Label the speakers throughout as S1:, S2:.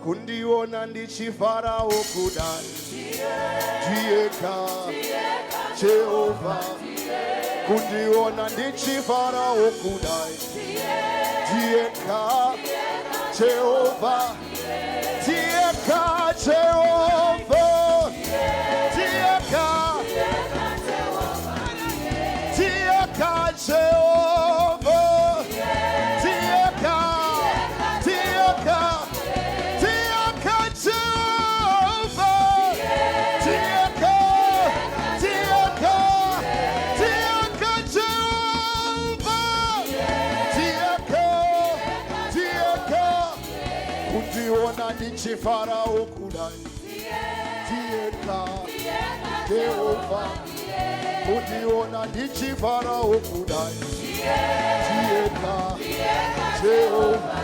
S1: kundiona ndichifarawo kudai Dieka Jehova kundiona ndichifarawo kudai Dieka Jehova Dieka Jehova Dieka Dieka Jehova Dieka Dieka Dieka Jehova Dieka Dieka Dieka Jehova Dieka Dieka kundiona ndichifarawo kudai Dieka Jehova kundiona ndichifarawo kudai Dieka Jehova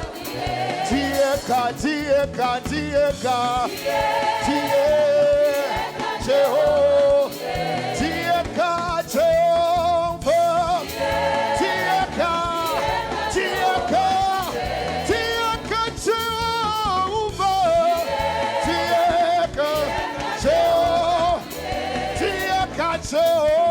S1: Dieka Dieka Dieka Dieka Jehova Dieka Jehova Dieka Dieka Dieka Jehova Dieka Jehova Dieka Jehova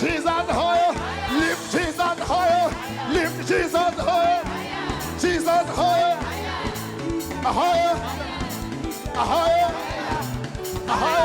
S1: Jesus higher, lift Jesus higher, lift Jesus higher, Jesus higher, higher, higher, higher.